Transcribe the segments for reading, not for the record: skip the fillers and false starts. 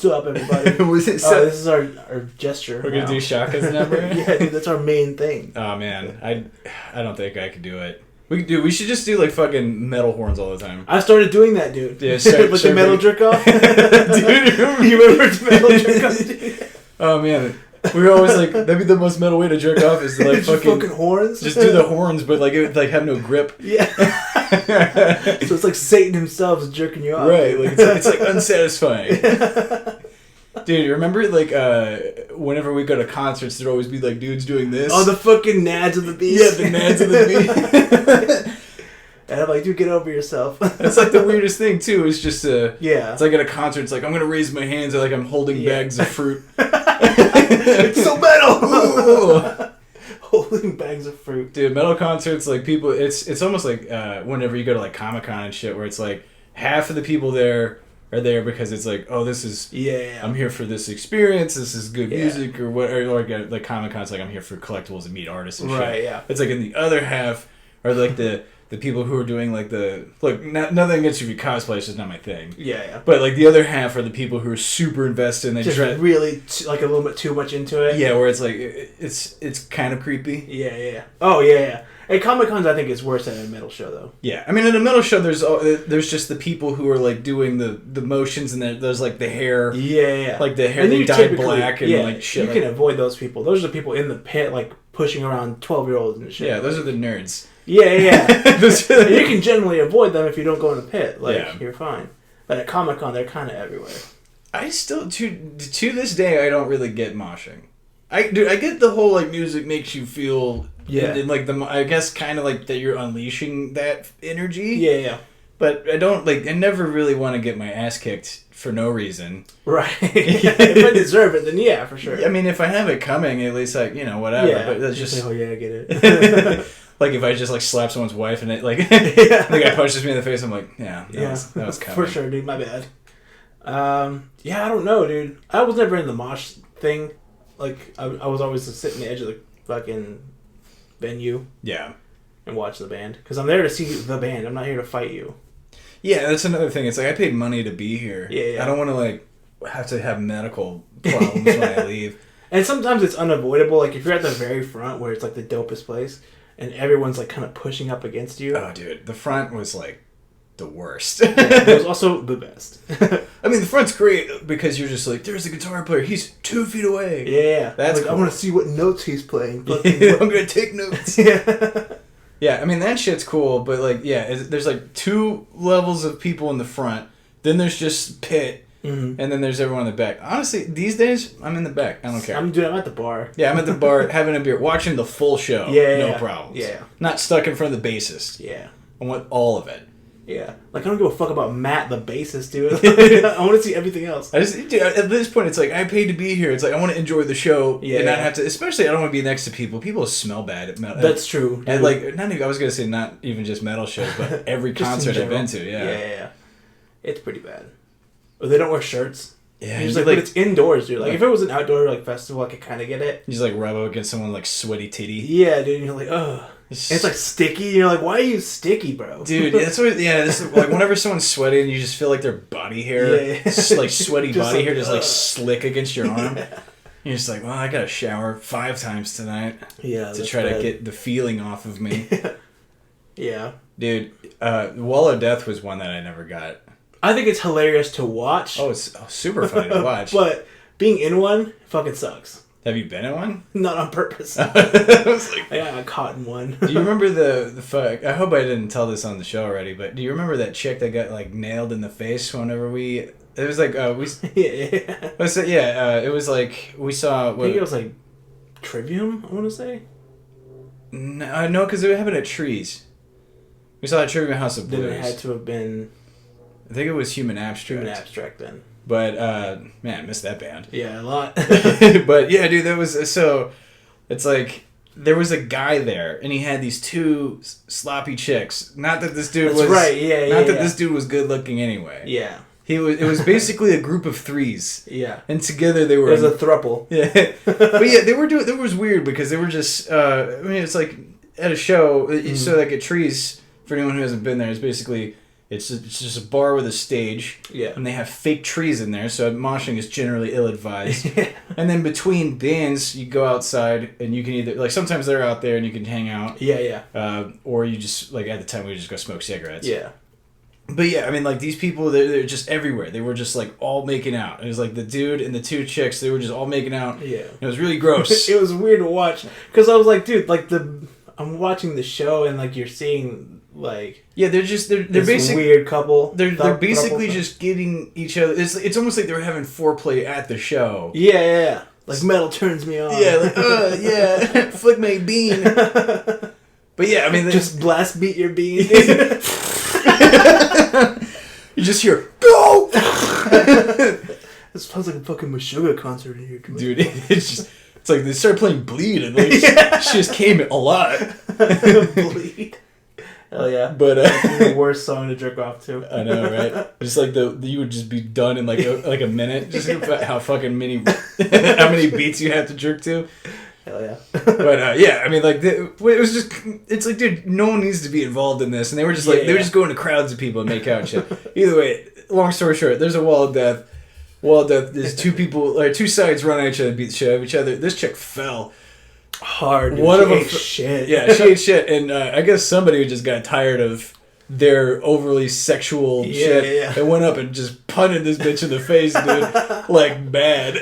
up, everybody. Was it this is our gesture. We're going to do Shaka's number? Yeah, dude, that's our main thing. Oh, man. I don't think I could do it. We should just do, like, fucking metal horns all the time. I started doing that, dude. Yeah, with the metal jerk off. Dude, you remember the metal jerk off? Dude? Oh, man. We were always like, that'd be the most metal way to jerk off is to, like, fucking horns? Just do the horns, but, like, it would, like, have no grip. Yeah. So it's like Satan himself is jerking you off. Right. Like, it's like unsatisfying. Dude, remember, like, whenever we go to concerts, there'd always be, like, dudes doing this? Oh, the fucking nads of the beast. Yeah, the nads of the beast. And I'm like, dude, get over yourself. That's, like, the weirdest thing, too. It's just, yeah. It's like at a concert, it's like, I'm going to raise my hands like I'm holding bags of fruit. It's so metal! Holding bags of fruit. Dude, metal concerts, like, people, it's almost like whenever you go to, like, Comic-Con and shit, where it's like, half of the people there are there because it's like, oh, this is, I'm here for this experience, this is good music, or what, or like Comic-Con's like, I'm here for collectibles and meet artists and shit. Right, yeah. It's like in the other half are like the people who are doing like nothing against you if you cosplay, it's just not my thing. Yeah, yeah. But like the other half are the people who are super invested and they just really like a little bit too much into it. Yeah, where it's like it's kind of creepy. Yeah. Oh yeah. At Comic-Cons, I think it's worse than a metal show, though. Yeah, I mean, in a metal show, there's just the people who are like doing the motions, and there's like the hair. Yeah. Like the hair they dyed black and like shit. You can avoid those people. Those are the people in the pit, like pushing around 12-year-olds and shit. Yeah, those are the nerds. Yeah. You can generally avoid them if you don't go in the pit. Like you're fine. But at Comic-Con, they're kind of everywhere. I still to this day I don't really get moshing. I get the whole like music makes you feel. Yeah, and like I guess kind of like that you're unleashing that energy. Yeah. But I don't I never really want to get my ass kicked for no reason. Right. If I deserve it, then yeah, for sure. I mean, if I have it coming, at least like whatever. Yeah. But that's just oh yeah, I get it. Like if I just like slap someone's wife and it like the guy punches me in the face, I'm like, that was coming. For sure, dude. My bad. Yeah, I don't know, dude. I was never in the mosh thing. Like I was always just sitting on the edge of the fucking venue, and watch the band because I'm there to see the band. I'm not here to fight you. Yeah, that's another thing. It's like I paid money to be here. Yeah. I don't want to like have to have medical problems when I leave. And sometimes it's unavoidable. Like if you're at the very front where it's like the dopest place, and everyone's like kind of pushing up against you. Oh, dude, the front was like the worst. It was also the best. I mean, the front's great because you're just like, there's a guitar player. He's 2 feet away. Yeah. That's cool. I want to see what notes he's playing. I'm going to take notes. Yeah, I mean, that shit's cool, but like, there's like 2 levels of people in the front. Then there's just pit. Mm-hmm. And then there's everyone in the back. Honestly, these days, I'm in the back. I don't care. I'm at the bar. Yeah, I'm at the bar having a beer, watching the full show. No problems. Yeah. Not stuck in front of the bassist. Yeah. I want all of it. Yeah. Like, I don't give a fuck about Matt, the bassist, dude. I want to see everything else. Dude, at this point, it's like, I paid to be here. It's like, I want to enjoy the show and not have to, especially, I don't want to be next to people. People smell bad at metal. That's true. Dude. And, like, I was going to say not even just metal shows, but every concert I've been to, Yeah. It's pretty bad. Or they don't wear shirts. Yeah. It's like, but it's indoors, dude. Like, if it was an outdoor, like, festival, I could kind of get it. You just, like, rub up against someone, like, sweaty titty. Yeah, dude, and you're like, ugh. It's like sticky, and you're like, why are you sticky, bro? Dude, that's what. Yeah, this is, like whenever someone's sweaty and you just feel like their body hair, like sweaty body hair, just like slick against your arm. You're just like, well, I gotta shower 5 times tonight. Yeah, to try to get the feeling off of me. Yeah, dude, Wall of Death was one that I never got. I think it's hilarious to watch. Oh, it's super funny to watch. But being in one fucking sucks. Have you been in one? Not on purpose. I got caught in one. Do you remember the fuck? I hope I didn't tell this on the show already, but do you remember that chick that got like nailed in the face whenever we? It was like it was like we saw. I think it was like Trivium. I want to say. No, because it happened at Trees. We saw a Trivium House of Blues. Then it had to have been. I think it was Human Abstract. Human Abstract then. But, man, I missed that band. Yeah, a lot. But, yeah, dude, it's like, there was a guy there, and he had these 2 sloppy chicks. Not that this dude this dude was good looking anyway. Yeah. It was basically a group of 3s. Yeah. And together they were... It was a throuple. Yeah. But, yeah, it was weird, because they were just, it's like, at a show, so like at Trees, for anyone who hasn't been there, it's basically... It's just a bar with a stage. Yeah. And they have fake trees in there, so moshing is generally ill-advised. And then between bands, you go outside, and you can either... Like, sometimes they're out there, and you can hang out. Yeah. Or you just... Like, at the time, we just go smoke cigarettes. Yeah. But yeah, I mean, like, these people, they're just everywhere. They were just, like, all making out. It was like the dude and the two chicks, they were just all making out. Yeah. It was really gross. It was weird to watch. Because I was like, dude, like, I'm watching the show, and, like, you're seeing, like... Yeah, they're basically... weird couple. They're basically just getting each other... It's almost like they were having foreplay at the show. Yeah. Like, metal turns me on. Yeah, like, yeah, flick my bean. But yeah, I mean... Just blast beat your bean. You just hear, go! It sounds like a fucking Meshuggah concert in here. Dude, it's like they started playing Bleed and like, she just came a lot. Bleed. Hell yeah. But the worst song to jerk off to. I know, right? Just like you would just be done in like a minute. Just how fucking how many beats you have to jerk to. Hell yeah. But yeah, I mean, like, it was just, it's like, dude, no one needs to be involved in this. And they were just like, they were just going to crowds of people and make out and shit. Either way, long story short, there's a wall of death. There's two sides run at each other, beat the shit out of each other. This chick fell. Hard. Dude. One of them ate shit. Yeah, she ate shit. And I guess somebody just got tired of their overly sexual shit and went up and just punted this bitch in the face, dude. Like, bad.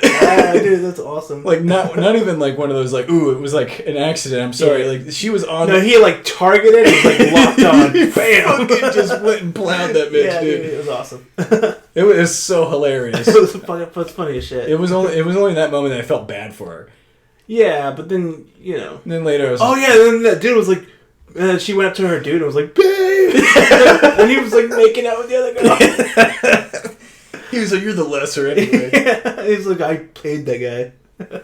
Dude, that's awesome. Like, not even like one of those, like, ooh, it was like an accident, I'm sorry. Yeah. Like, she was on... No, he like targeted, he was like locked on. Bam! Fucking just went and plowed that bitch, dude. It was awesome. It was so hilarious. It was funny as shit. It was only in that moment that I felt bad for her. Yeah, but then, you know... And then later I was then that dude was like... And then she went up to her dude and was like, babe! And he was like making out with the other girl. He was like, you're the lesser anyway. He's like, I played that guy.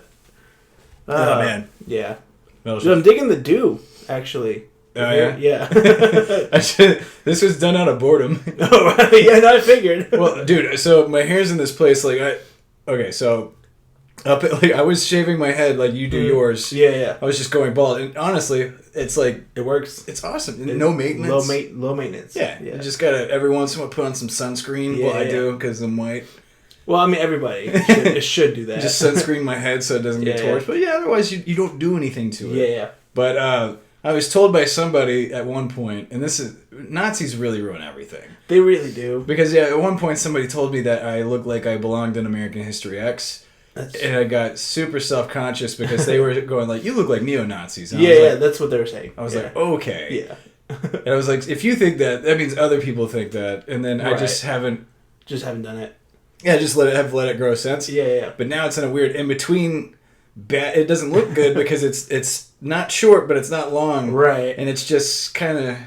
Oh, man. Yeah. Dude, I'm digging the do, actually. Oh, yeah? Yeah. This was done out of boredom. Oh, right. Yeah, no, I figured. Well, dude, so my hair's in this place, like, I was shaving my head like you do yours. Yeah. I was just going bald, and honestly, it's like it works. It's awesome. No maintenance. Low maintenance. Yeah. You just gotta every once in a while put on some sunscreen. Yeah, I do because I'm white. Well, I mean, everybody should do that. Just sunscreen my head so it doesn't get torched. But yeah, otherwise you don't do anything to it. Yeah. But I was told by somebody at one point, and this is Nazis really ruin everything. They really do. Because at one point somebody told me that I looked like I belonged in American History X. And I got super self-conscious because they were going like, you look like neo-Nazis. And yeah, that's what they were saying. I was like, okay. Yeah. And I was like, if you think that, that means other people think that. And then I just haven't... Just haven't done it. Yeah, just let it grow sense. Yeah. But now it's in a weird in-between... It doesn't look good because it's not short, but it's not long. Right. And it's just kind of...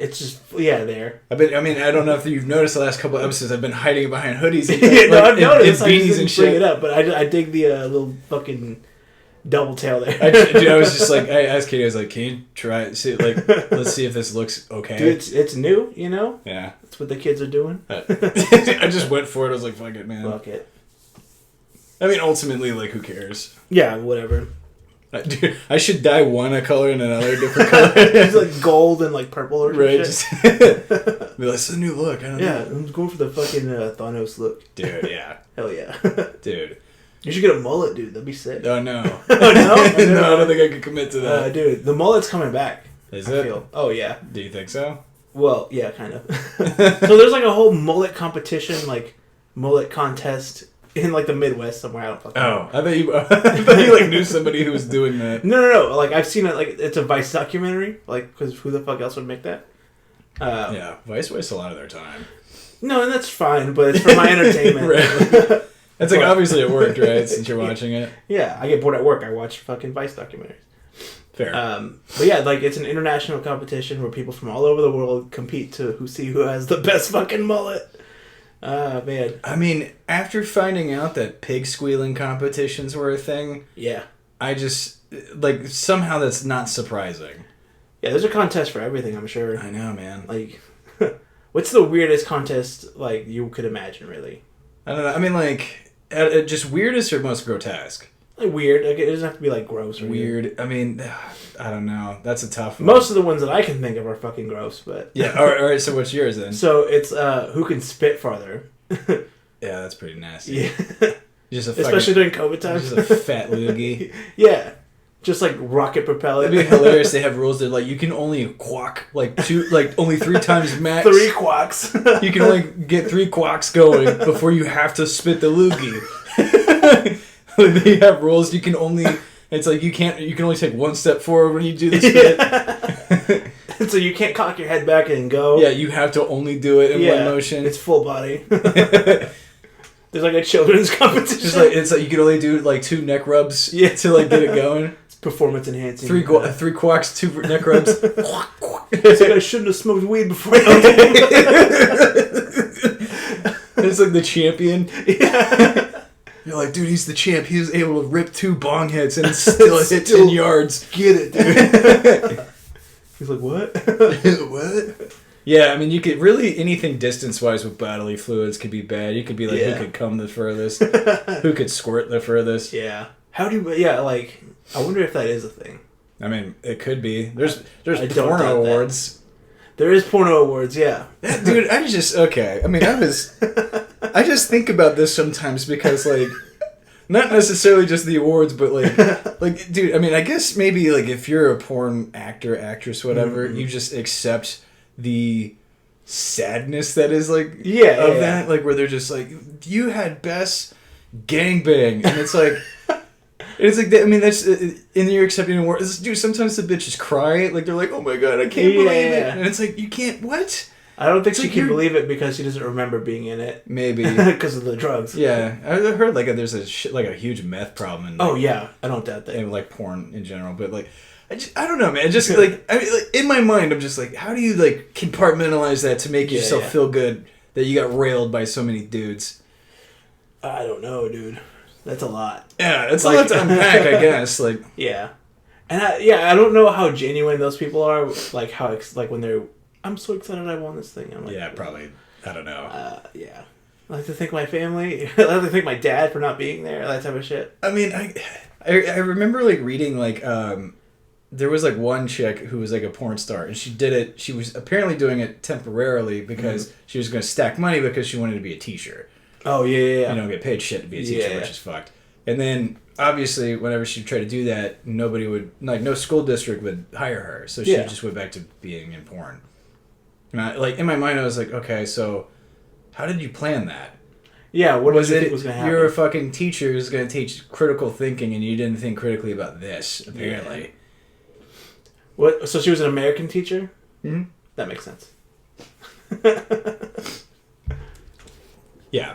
It's just, there. I don't know if you've noticed the last couple of episodes, I've been hiding behind hoodies and, I've noticed. And beanies and shit. Bring it up, but I dig the little fucking double tail there. I was just like, I asked Katie, I was like, can you try, see, like, let's see if this looks okay. Dude, it's new, you know? Yeah. That's what the kids are doing. I just went for it. I was like, fuck it, man. Fuck it. I mean, ultimately, like, who cares? Yeah, whatever. Dude, I should dye one a color and another different color. It's like gold and like purple or right, shit. Be like, it's a new look. I don't know. I'm going for the fucking Thanos look. Dude, yeah. Hell yeah. Dude. You should get a mullet, dude. That'd be sick. Oh, no. No, I don't think I could commit to that. Dude, the mullet's coming back. Is it? Oh, yeah. Do you think so? Well, yeah, kind of. So there's like a whole mullet competition, like mullet contest in like the Midwest somewhere. I don't fucking know. I thought you like knew somebody who was doing that. No. Like I've seen it. Like it's a Vice documentary. Like because who the fuck else would make that? Yeah, Vice wastes a lot of their time. No, and that's fine, but it's for my entertainment. Right. It's like obviously it worked, right? Since you're watching it. Yeah, I get bored at work. I watch fucking Vice documentaries. Fair. But yeah, like it's an international competition where people from all over the world compete to see who has the best fucking mullet. Man. I mean, after finding out that pig squealing competitions were a thing, yeah, I just like somehow that's not surprising. Yeah, there's a contest for everything, I'm sure. I know, man. Like, what's the weirdest contest like you could imagine? Really, I don't know. I mean, like, just weirdest or most grotesque. Like weird. Like, it doesn't have to be like gross or weird. I mean, I don't know. That's a tough one. Most of the ones that I can think of are fucking gross, but yeah. All right. So what's yours then? So it's who can spit farther. Yeah, that's pretty nasty. Yeah. Especially during COVID times. Just a fat loogie. Yeah. Just like rocket propel. It'd be hilarious. They have rules that like you can only quack only 3 times max. 3 quacks. You can only get 3 quacks going before you have to spit the loogie. They have rules. You can only. It's like you can only take 1 step forward when you do the spit. So you can't cock your head back and go. Yeah, you have to only do it in one motion. It's full body. There's like a children's competition. It's like you can only do like 2 neck rubs to like get it going. It's performance enhancing. 3 quacks, 2 neck rubs. It's like I shouldn't have smoked weed before. It's like the champion. Yeah. You're like, dude, he's the champ. He was able to rip 2 bong hits and still hit 10 yards. Get it, dude. He's like, what? What? Yeah, I mean, you could really, anything distance-wise with bodily fluids could be bad. You could be like, who could come the furthest? Who could squirt the furthest? Yeah. I wonder if that is a thing. I mean, it could be. There's porno awards. There is porno awards, yeah. Dude, I just think about this sometimes because, like, not necessarily just the awards, but, like, dude, I mean, I guess maybe, like, if you're a porn actor, actress, whatever, you just accept the sadness that is, like, that, like, where they're just like, you had best gangbang, and it's like... It's like, I mean, that's, and you're accepting an award. Dude, sometimes the bitches cry. Like, they're like, oh my god, I can't believe it. And it's like, you can't, what? I don't think she can believe it because she doesn't remember being in it. Maybe. Because of the drugs. Yeah. I heard, like, there's a huge meth problem in oh, yeah. I don't doubt that. And, like, porn in general. But, like, I don't know, man. Just, like, I mean, like, in my mind, I'm just like, how do you, like, compartmentalize that to make yourself feel good that you got railed by so many dudes? I don't know, dude. That's a lot. Yeah, it's like, a lot to unpack, I guess. Like, yeah, and I don't know how genuine those people are. Like how when they're, I'm so excited I won this thing. I'm like, yeah, probably. I don't know. Yeah, I like to thank my family. I like to thank my dad for not being there. That type of shit. I mean, I remember like reading like there was like one chick who was like a porn star, and she did it. She was apparently doing it temporarily because she was going to stack money because she wanted to be a teacher. Oh, yeah. You don't get paid shit to be a teacher, which is fucked. And then, obviously, whenever she tried to do that, nobody would... Like, no school district would hire her. So she just went back to being in porn. And in my mind, I was like, okay, so how did you plan that? Yeah, what was it was going to happen? You're a fucking teacher who's going to teach critical thinking, and you didn't think critically about this, apparently. Yeah. What? So she was an American teacher? Mm-hmm. That makes sense. Yeah.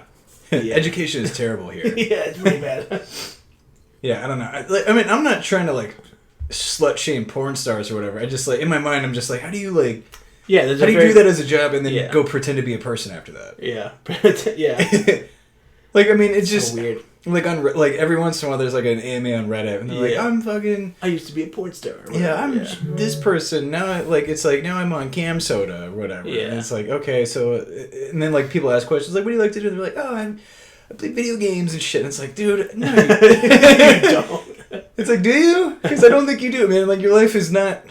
Education is terrible here. Yeah, it's pretty bad. Yeah, I don't know. I mean, I'm not trying to, like, slut shame porn stars or whatever. I just, like, in my mind, I'm just like, how do you, like... Yeah, how do you do that as a job and then go pretend to be a person after that? Yeah. Yeah. Like, I mean, it's just... So weird. Like, every once in a while, there's, like, an AMA on Reddit, and they're like, I'm fucking... I used to be a porn star. I'm this person. Now, it's like, now I'm on Cam Soda or whatever. Yeah. And it's like, okay, so... And then, like, people ask questions, like, what do you like to do? And they're like, I play video games and shit. And it's like, dude, no, you don't. It's like, do you? Because I don't think you do, man. Like, your life is not...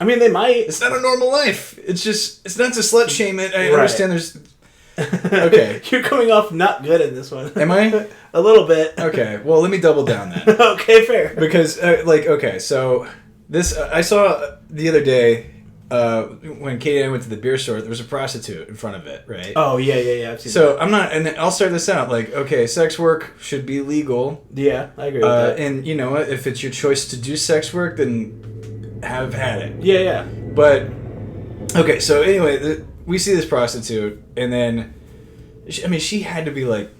I mean, they might. It's not a normal life. It's just... It's not to slut shame it. I understand there's... Okay. You're coming off not good in this one. Am I? A little bit. Okay. Well, let me double down then. Okay, fair. Because, okay, so this... I saw the other day... when Katie and I went to the beer store, there was a prostitute in front of it, right? Oh, yeah. I've seen that. I'm not... And I'll start this out. Like, okay, sex work should be legal. Yeah, I agree with that. And, you know what? If it's your choice to do sex work, then have had it. Yeah. But, okay, so anyway, we see this prostitute, and then... she had to be, like,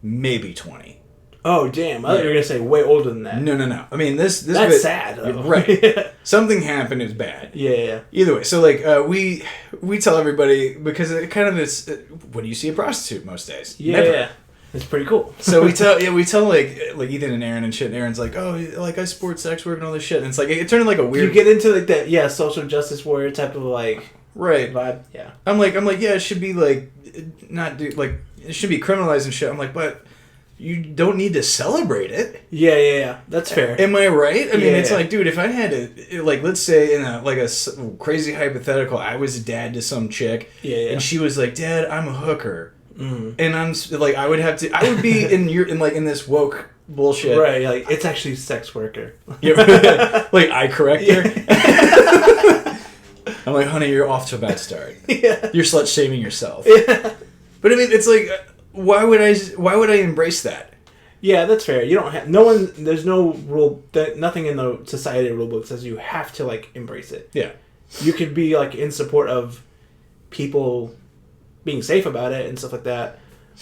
maybe 20. Oh, damn. I thought you were going to say way older than that. No. I mean, this That's bit, sad, though. Right. Something happened. It was bad. Yeah. Either way. So, like, we tell everybody, because it kind of is, when do you see a prostitute most days? Yeah. Never. It's pretty cool. So we tell like Ethan and Aaron and shit, and Aaron's like, oh, like, I support sex work and all this shit. And it's like, it turned into, like, a weird... You get into, like, that, social justice warrior type of, like... Right. Vibe. Yeah. I'm like, yeah, it should be, like, not do... Like, it should be criminalized and shit. I'm like, but... you don't need to celebrate it. Yeah. That's fair. Am I right? I mean, it's like, dude, if I had to, like, let's say in a crazy hypothetical, I was a dad to some chick, and she was like, Dad, I'm a hooker. And I'm like, I would be in this woke bullshit. Right, like, it's actually sex worker. Like, I correct her. I'm like, honey, you're off to a bad start. Yeah. You're slut shaming yourself. Yeah. But I mean, it's like, why would I embrace that? Yeah, that's fair. You don't have there's no rule that nothing in the society rule book says you have to like embrace it. Yeah. You could be like in support of people being safe about it and stuff like that.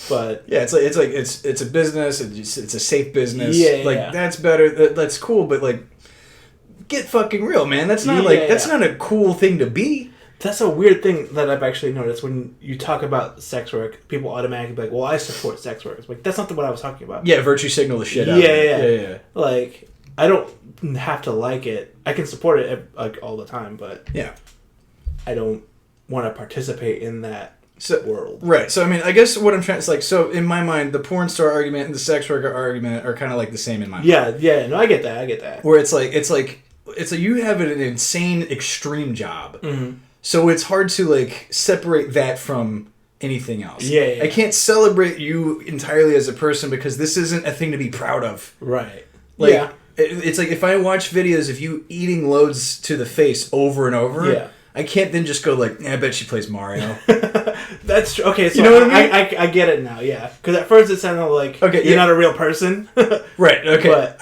But yeah, it's a business, it's a safe business. Yeah, that's better. That's cool, but like get fucking real, man. That's not that's not a cool thing to be. That's a weird thing that I've actually noticed when you talk about sex work. People automatically be like, "Well, I support sex work." It's like that's not what I was talking about. Yeah, virtue signal the shit out. Yeah. Like I don't have to like it. I can support it like all the time, but I don't want to participate in that world. Right. So I mean, I guess what I'm trying to so in my mind, the porn star argument and the sex worker argument are kind of like the same in my mind. Yeah. No, I get that. Where it's like you have an insane extreme job. Mm-hmm. So it's hard to like separate that from anything else. Yeah. I can't celebrate you entirely as a person because this isn't a thing to be proud of. Right. Like, it's like if I watch videos of you eating loads to the face over and over, I can't then just go like, I bet she plays Mario. That's true. Okay, so you know what I mean? I get it now, yeah. Because at first it sounded like you're not a real person. Right, okay. But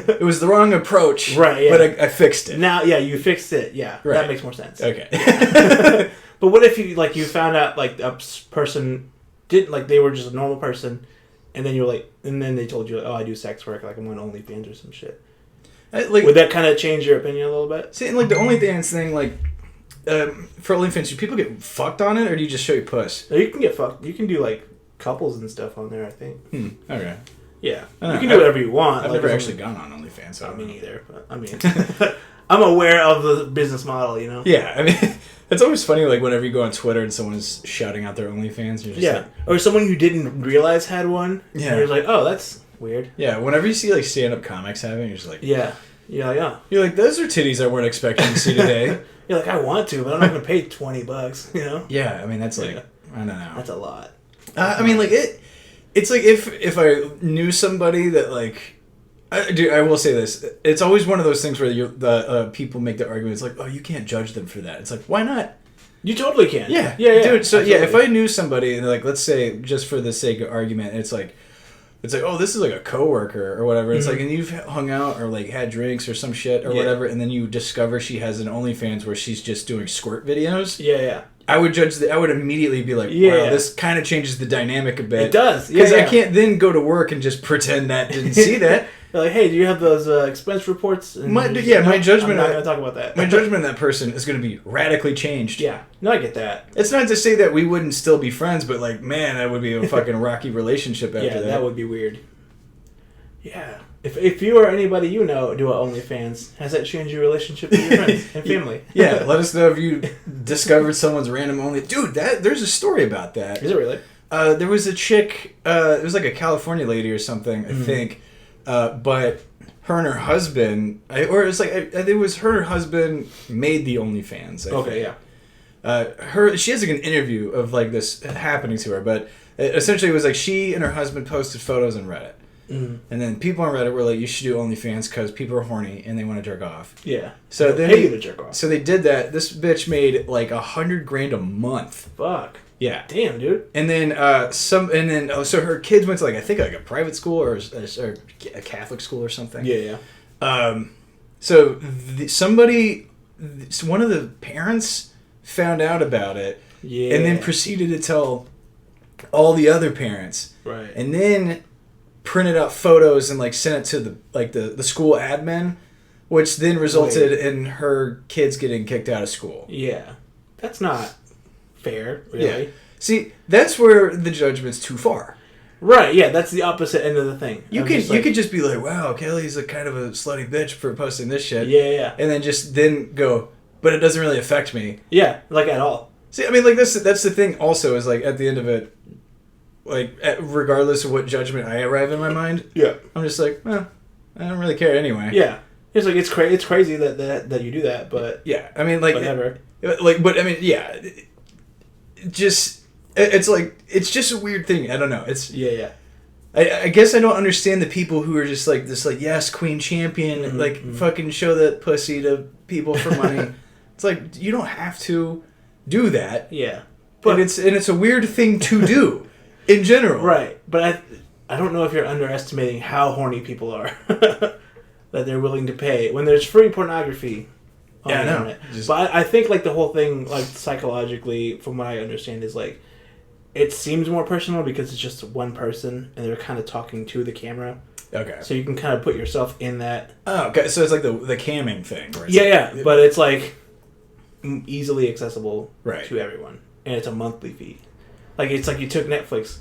it was the wrong approach, right? Yeah. But I fixed it. Now, you fixed it, yeah. Right. That makes more sense. Okay. But what if you found out like a person didn't, like they were just a normal person, and then then they told you, like, oh, I do sex work, like I'm on OnlyFans or some shit. Would that kind of change your opinion a little bit? See, and like the OnlyFans thing, like, for OnlyFans, do people get fucked on it, or do you just show your puss? No, you can get fucked. You can do like couples and stuff on there, I think. Okay. Yeah, you can do whatever you want. I've never actually gone on OnlyFans. So me neither. But I mean, I'm aware of the business model. You know. Yeah, I mean, it's always funny. Like whenever you go on Twitter and someone's shouting out their OnlyFans, you're just like, or someone you didn't realize had one. Yeah, and you're like, oh, that's weird. Yeah, whenever you see like stand-up comics having, you're just like, yeah. You're like, those are titties I weren't expecting to see today. You're like, I want to, but I'm not going to pay $20, you know? Yeah, I mean, that's like, I don't know. That's a lot. I mean, like, it's like if I knew somebody that, like, I will say this. It's always one of those things where the people make the argument. It's like, oh, you can't judge them for that. It's like, why not? You totally can. Yeah. Dude, so, absolutely. If I knew somebody, and like, let's say, just for the sake of argument, it's like, oh, this is like a coworker or whatever. It's like, and you've hung out or like had drinks or some shit or whatever, and then you discover she has an OnlyFans where she's just doing squirt videos. Yeah. I would I would immediately be like, wow, this kind of changes the dynamic a bit. It does. Because I can't then go to work and just pretend that didn't see that. They're like, hey, do you have those expense reports? And my judgment. I'm not going to talk about that. My judgment of that person is going to be radically changed. Yeah. No, I get that. It's not to say that we wouldn't still be friends, but like, man, that would be a fucking rocky relationship after that. Yeah, that would be weird. Yeah. If you or anybody you know do a OnlyFans, has that changed your relationship with your friends and family? Yeah, let us know if you discovered someone's random Only. Dude, there's a story about that. Is it really? There was a chick, it was like a California lady or something, I think, but her and her husband, or it was like, it was her and her husband made the OnlyFans. I think. She has like an interview of like this happening to her, but essentially it was like she and her husband posted photos on Reddit. Mm-hmm. And then people on Reddit were like, you should do OnlyFans because people are horny and they want to jerk off. Yeah. So they pay you to jerk off. So they did that. This bitch made like $100,000 a month. Fuck. Yeah. Damn, dude. And then so her kids went to like, I think like a private school or a Catholic school or something. Yeah. So one of the parents found out about it. Yeah. And then proceeded to tell all the other parents. Right. And then printed out photos and like sent it to the school admin, which then resulted in her kids getting kicked out of school. Yeah. That's not fair, really. Yeah. See, that's where the judgment's too far. Right, yeah, that's the opposite end of the thing. You could just be like, wow, Kelly's a kind of a slutty bitch for posting this shit. Yeah. And then go, but it doesn't really affect me. Yeah, like at all. See, I mean, like that's the thing also is like at the end of it, like, regardless of what judgment I arrive in my mind, I'm just like, I don't really care anyway. Yeah. It's like, it's crazy that you do that, but... Yeah, I mean, like... Whatever. But, I mean, yeah. It's like, it's just a weird thing. I don't know. It's... Yeah. I guess I don't understand the people who are just like, this, like, yes, queen champion, fucking show that pussy to people for money. It's like, you don't have to do that. Yeah. But it's a weird thing to do, in general. Right. But I don't know if you're underestimating how horny people are. That they're willing to pay when there's free pornography on the internet. But I think, like, the whole thing, like, psychologically, from what I understand, is, like, it seems more personal because it's just one person and they're kind of talking to the camera. Okay. So you can kind of put yourself in that. Oh, okay. So it's like the camming thing. Where it's but it's, like, easily accessible to everyone. And it's a monthly fee. Like, it's like you took Netflix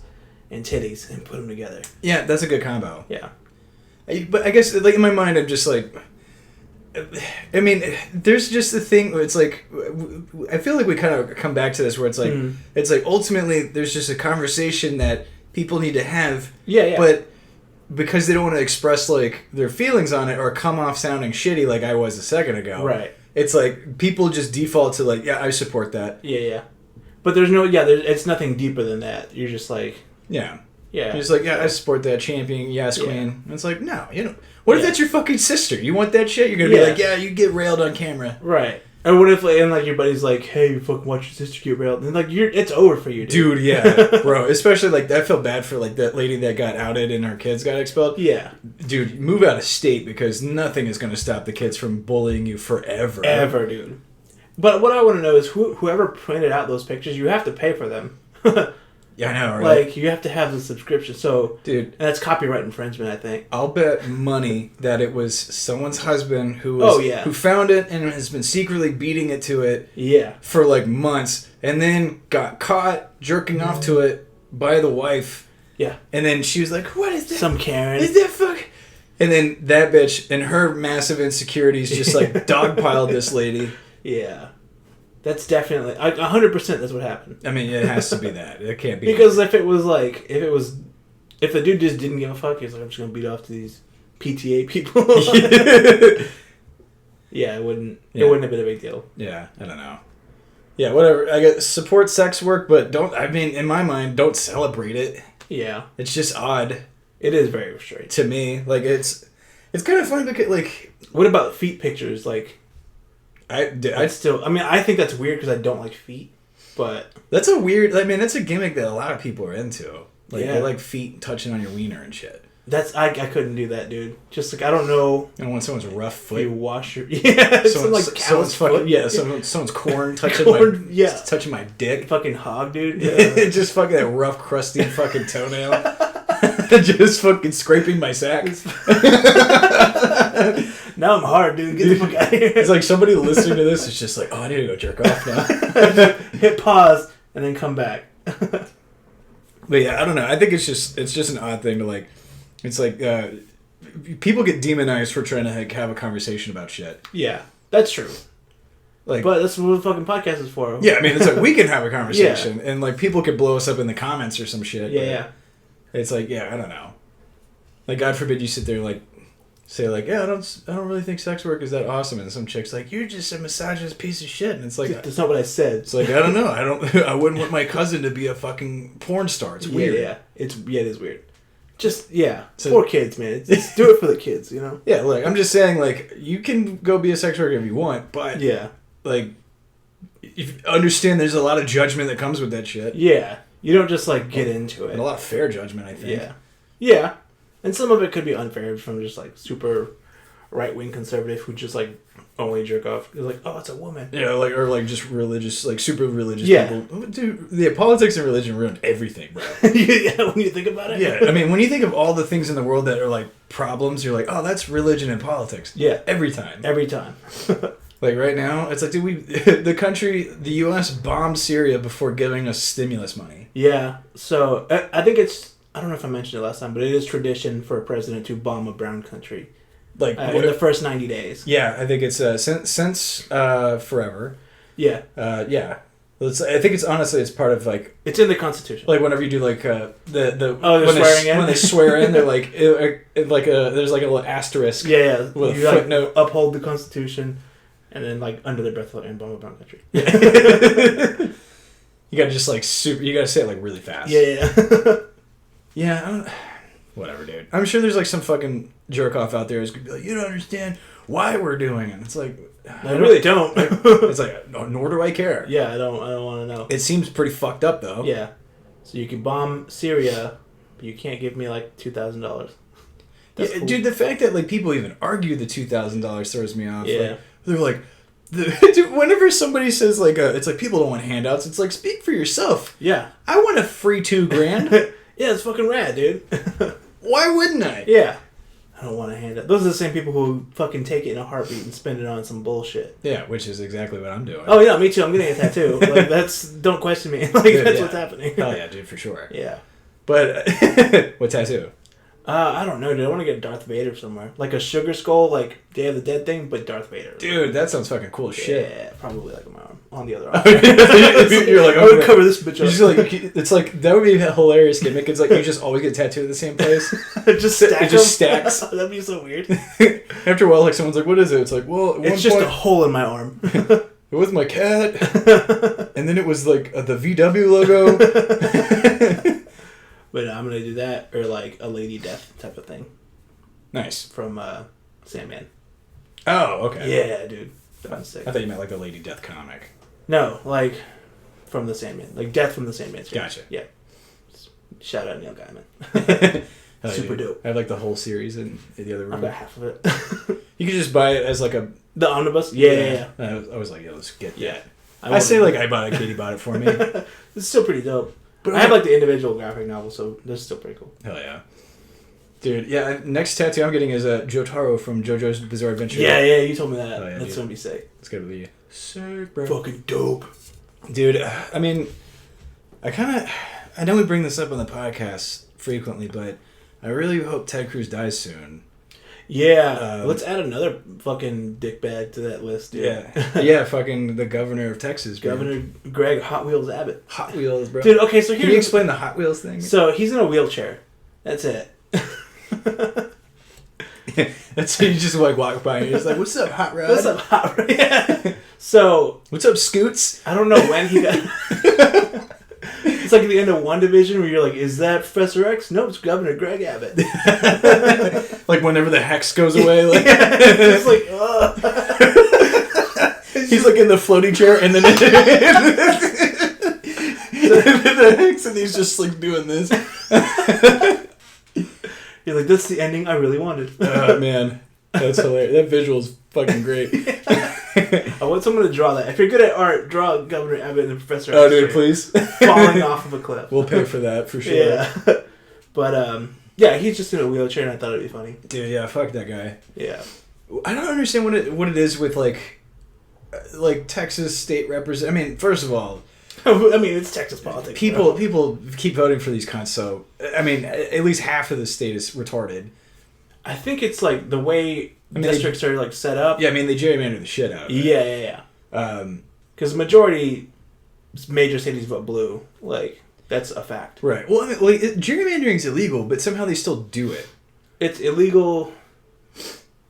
and titties and put them together. Yeah, that's a good combo. Yeah. But I guess, like, in my mind, I'm just like... I mean, there's just the thing where it's like... I feel like we kind of come back to this where it's like... It's like, ultimately, there's just a conversation that people need to have. Yeah. But because they don't want to express, like, their feelings on it or come off sounding shitty like I was a second ago. Right. It's like, people just default to, like, yeah, I support that. Yeah. But there's no... Yeah, it's nothing deeper than that. You're just like... Yeah. Yeah. You're just like, yeah, I support that champion, yes, queen. And it's like, no, you know. What if that's your fucking sister? You want that shit? You're going to be like, yeah, you get railed on camera. Right. And what if, like, your buddy's like, hey, you fucking watch your sister get railed. And, like, it's over for you, dude. Dude, yeah. Bro, especially, like, I felt bad for, like, that lady that got outed and her kids got expelled. Yeah. Dude, move out of state because nothing is going to stop the kids from bullying you forever. Ever, dude. But what I want to know is whoever printed out those pictures, you have to pay for them. Yeah, I know, right? Like, you have to have the subscription, so... Dude. And that's copyright infringement, I think. I'll bet money that it was someone's husband who found it and has been secretly beating it to it for, like, months, and then got caught jerking off to it by the wife. Yeah. And then she was like, what is that? Some Karen. Is that fuck? And then that bitch and her massive insecurities just, like, dogpiled this lady. Yeah. That's definitely 100%. That's what happened. I mean, it has to be that. It can't be because if the dude just didn't give a fuck, he's like, I'm just gonna beat off to these PTA people. Yeah, it wouldn't. Yeah. It wouldn't have been a big deal. Yeah, I don't know. Yeah, whatever. I guess support sex work, but don't. I mean, in my mind, don't celebrate it. Yeah, it's just odd. It is very restraining to me. Like it's kind of fun to look at. Like, what about feet pictures? Like. I think that's weird because I don't like feet, but... That's a weird... I mean, that's a gimmick that a lot of people are into. Like, they like feet touching on your wiener and shit. I couldn't do that, dude. Just, like, I don't know... You don't want someone's rough foot. You wash your... Yeah, someone's fucking... Yeah, someone's corn touching touching my dick. Fucking hog, dude. Yeah. Just fucking that rough, crusty fucking toenail. Just fucking scraping my sack. Now I'm hard, dude. Get the fuck out of here. It's like somebody listening to this is just like, oh, I need to go jerk off now. Hit pause and then come back. But yeah, I don't know. I think it's just an odd thing to like. It's like people get demonized for trying to like have a conversation about shit. Yeah, that's true. Like, but that's what the fucking podcast is for. Yeah, I mean, it's like we can have a conversation and like people could blow us up in the comments or some shit. Yeah. It's like, yeah, I don't know. Like, God forbid you sit there like. Say like, yeah, I don't really think sex work is that awesome, and some chick's like, you're just a misogynist piece of shit, and it's like, that's not what I said. It's like, I don't know, I wouldn't want my cousin to be a fucking porn star. It's weird. Yeah, it is weird. Just poor kids, man. Just do it for the kids, you know. Yeah, like I'm just saying, like you can go be a sex worker if you want, but like, if understand there's a lot of judgment that comes with that shit. Yeah, you don't just like get into it. And a lot of fair judgment, I think. Yeah. And some of it could be unfair from just like super right-wing conservative who just like only jerk off. It's like, oh, it's a woman. Yeah, like or like just religious, like super religious people. Dude, politics and religion ruined everything, bro. Yeah, when you think about it. Yeah, I mean, when you think of all the things in the world that are like problems, you're like, oh, that's religion and politics. Yeah, every time. Like right now, it's like, the the U.S. bombed Syria before giving us stimulus money. Yeah, so I think it's. I don't know if I mentioned it last time, but it is tradition for a president to bomb a brown country, like in the first 90 days. Yeah, I think it's since forever. Yeah. Yeah. I think it's honestly it's part of like it's in the Constitution. Like whenever you do like when they swear in, they're like there's like a little asterisk. Yeah. With you a footnote. Like, uphold the Constitution, and then like under their breath and bomb brown country. Yeah. You gotta just like you gotta say it like really fast. Yeah. Yeah. Whatever, dude. I'm sure there's like some fucking jerk off out there who's gonna be like, you don't understand why we're doing it. It's like I really don't. It's like nor do I care. Yeah, I don't want to know. It seems pretty fucked up though. Yeah. So you can bomb Syria, but you can't give me like $2,000. Yeah, cool. Dude, the fact that like people even argue the $2,000 throws me off. Yeah. Like, they're like, dude, whenever somebody says like, it's like people don't want handouts. It's like, speak for yourself. Yeah. I want a free $2,000. Yeah, it's fucking rad, dude. Why wouldn't I? Yeah. I don't want a handout. Those are the same people who fucking take it in a heartbeat and spend it on some bullshit. Yeah, which is exactly what I'm doing. Oh yeah, me too. I'm getting a tattoo. Like don't question me. Like dude, that's what's happening. Oh yeah, dude, for sure. Yeah. But what tattoo? I don't know, dude. I want to get Darth Vader somewhere. Like a sugar skull, like Day of the Dead thing, but Darth Vader. Dude, that sounds fucking cool as shit. Yeah, probably like on my arm. On the other arm. You're like, I would cover this bitch up. Like, it's like, that would be a hilarious gimmick. It's like, you just always get tattooed at the same place. It just stacks. That'd be so weird. After a while, like, someone's like, what is it? It's like, well, at it's just a hole in my arm. It was my cat. And then it was like the VW logo. But I'm going to do that, or like a Lady Death type of thing. Nice. From Sandman. Oh, okay. Yeah, dude. That sick. I thought you meant like the Lady Death comic. No, like from the Sandman. Like Death from the Sandman. Gotcha. Yeah. Shout out Neil Gaiman. Super dope. I have like the whole series in the other room. I've got half of it. You could just buy it as like the omnibus? Yeah. I was like, yeah, let's get that. I say like I bought it, Katie bought it for me. It's still pretty dope. But I have like the individual graphic novel, so that's still pretty cool. Hell yeah. Dude, yeah, next tattoo I'm getting is Jotaro from JoJo's Bizarre Adventure. Yeah, you told me that. That's gonna be sick. It's gonna be sick, bro. Fucking dope. Dude, I mean, I know we bring this up on the podcast frequently, but I really hope Ted Cruz dies soon. Yeah, let's add another fucking dickbag to that list, dude. Yeah, fucking the governor of Texas, bro. Governor Greg Hot Wheels Abbott. Hot Wheels, bro. Dude, okay, so can you explain the Hot Wheels thing? So he's in a wheelchair. That's it. That's how you just like walk by and you're just like, what's up, Hot Rod? What's up, Hot Rod? Yeah. So what's up, Scoots? I don't know when he got... It's like at the end of one division where you're like, is that Professor X? No, it's Governor Greg Abbott. Like whenever the hex goes away, like it's like, he's like in the floaty chair, and then the hex, and he's just like doing this. You're like, that's the ending I really wanted. Oh man, that's hilarious. That visual is fucking great. I want someone to draw that. If you're good at art, draw Governor Abbott and the Professor X. Oh, dude, please. Falling off of a cliff. We'll pay for that for sure. Yeah. But, yeah, he's just in a wheelchair and I thought it'd be funny. Dude, yeah, fuck that guy. Yeah. I don't understand what it is with, like Texas state represent. I mean, first of all... I mean, it's Texas politics. People keep voting for these cunts, so... I mean, at least half of the state is retarded. I think it's, like, the way... districts are like set up. Yeah, I mean they gerrymander the shit out of it. Yeah. Because majority major cities vote blue. Like that's a fact. Right. Well, I mean, like gerrymandering is illegal, but somehow they still do it. It's illegal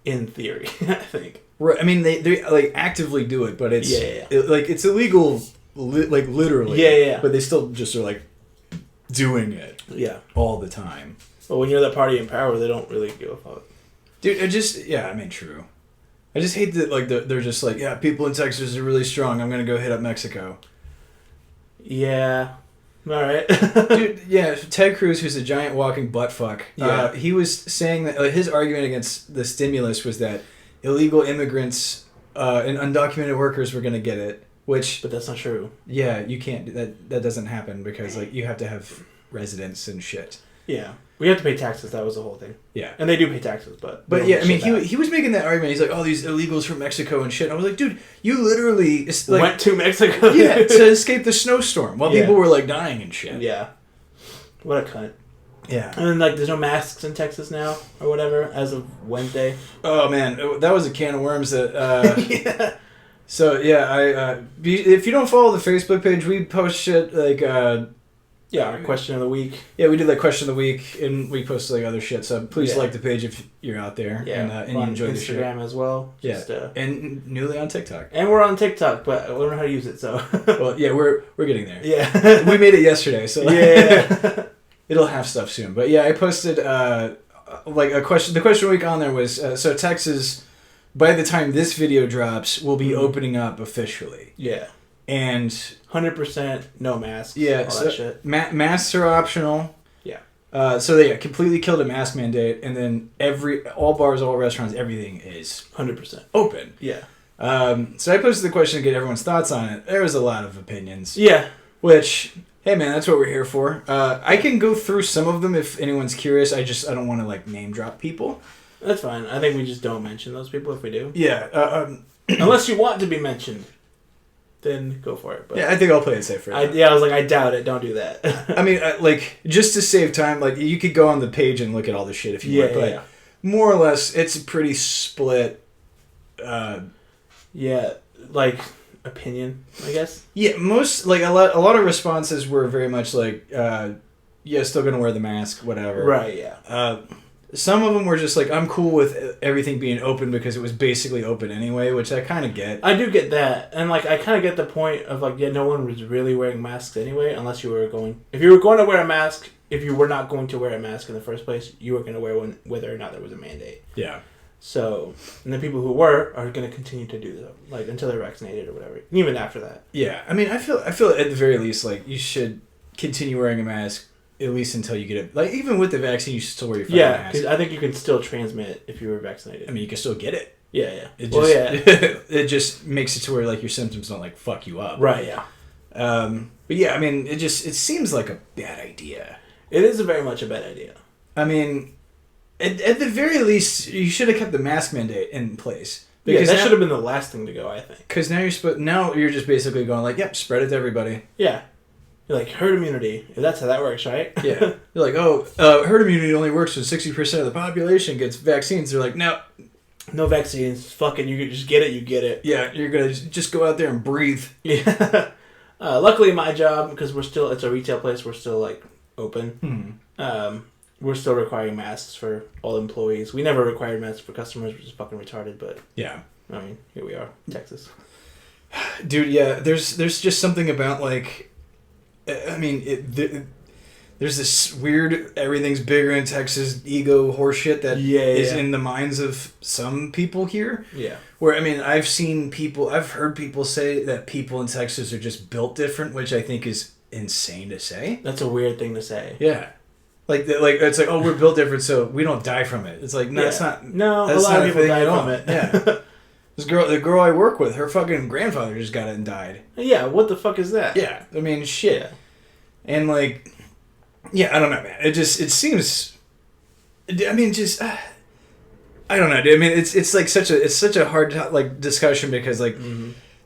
in theory, I think. Right. I mean they like actively do it, but it's it's illegal, like literally. Yeah. But they still just are like doing it. Yeah. All the time. But when you're that party in power, they don't really give a fuck. Dude, I mean, true. I just hate that, like, they're just like, yeah, people in Texas are really strong. I'm going to go hit up Mexico. Yeah. All right. Dude, yeah, Ted Cruz, who's a giant walking buttfuck, he was saying that his argument against the stimulus was that illegal immigrants and undocumented workers were going to get it, which... But that's not true. Yeah, you can't... That doesn't happen because, like, you have to have residence and shit. Yeah. We have to pay taxes. That was the whole thing. Yeah. And they do pay taxes, but yeah, I mean, he was making that argument. He's like, oh, these illegals from Mexico and shit. And I was like, dude, you literally... like, went to Mexico? Yeah, to escape the snowstorm while people were, like, dying and shit. Yeah. What a cunt. Yeah. And then, like, there's no masks in Texas now, or whatever, as of Wednesday. Oh, man. That was a can of worms that... Yeah. So yeah, if you don't follow the Facebook page, we post shit like our question of the week. Yeah, we did like question of the week, and we post like other shit. So please like the page if you're out there, and you enjoy the shit. Instagram as well. Just, and newly on TikTok. And we're on TikTok, but I don't know how to use it. So well, yeah, we're getting there. Yeah, we made it yesterday, so yeah, it'll have stuff soon. But yeah, I posted like a question. The question of the week on there was so Texas, by the time this video drops, will be opening up officially. Yeah. And 100% no masks. Yeah, all so that shit. Masks are optional. Yeah. So they completely killed a mask mandate, and then all bars, all restaurants, everything is 100% open. Yeah. So I posted the question to get everyone's thoughts on it. There was a lot of opinions. Yeah. Which, hey man, that's what we're here for. I can go through some of them if anyone's curious. I don't want to like name drop people. That's fine. I think we just don't mention those people if we do. Yeah. Unless you want to be mentioned. Then go for it. But yeah, I think I'll play it safe for now. I was like, I doubt it. Don't do that. I mean, like, just to save time, like, you could go on the page and look at all the shit if you want. But more or less, it's a pretty split. Like opinion, I guess. Yeah, most like a lot of responses were very much like, still gonna wear the mask, whatever. Right. Yeah. Some of them were just like, I'm cool with everything being open because it was basically open anyway, which I kind of get. I do get that. And, like, I kind of get the point of, like, no one was really wearing masks anyway, unless you were going... If you were going to wear a mask, if you were not going to wear a mask in the first place, you were going to wear one whether or not there was a mandate. Yeah. So, and the people who were are going to continue to do so, like, until they're vaccinated or whatever. Even after that. Yeah. I mean, I feel at the very least, like, you should continue wearing a mask at least until you get it. Like, even with the vaccine, you should still wear your fucking mask. Yeah, because I think you can still transmit if you were vaccinated. I mean, you can still get it. Yeah. It just makes it to where, like, your symptoms don't, like, fuck you up. Right, yeah. But yeah, I mean, it seems like a bad idea. It is very much a bad idea. I mean, at the very least, you should have kept the mask mandate in place. Because that should have been the last thing to go, I think. Because now you're just basically going like, yep, spread it to everybody. Yeah. You're like, herd immunity. That's how that works, right? Yeah. You're like, herd immunity only works when 60% of the population gets vaccines. They're like, no. No vaccines. Fucking, you just get it, you get it. Yeah, you're going to just go out there and breathe. Yeah. Luckily, my job, because it's a retail place, we're still, like, open. Mm-hmm. We're still requiring masks for all employees. We never required masks for customers, which is fucking retarded, but... Yeah. I mean, here we are, Texas. Dude, yeah, there's just something about, like... I mean, there's this weird everything's bigger in Texas ego horseshit that is in the minds of some people here. Yeah. Where, I mean, I've heard people say that people in Texas are just built different, which I think is insane to say. That's a weird thing to say. Yeah. Like it's like, oh, we're built different, so we don't die from it. It's like, no, it's not. No, a lot of people die from it. Yeah. The girl I work with, her fucking grandfather just got it and died. Yeah, what the fuck is that? Yeah, I mean, shit. Yeah. And like, yeah, I don't know, man. It seems. I mean, just I don't know, dude. I mean, it's like such a hard like discussion because like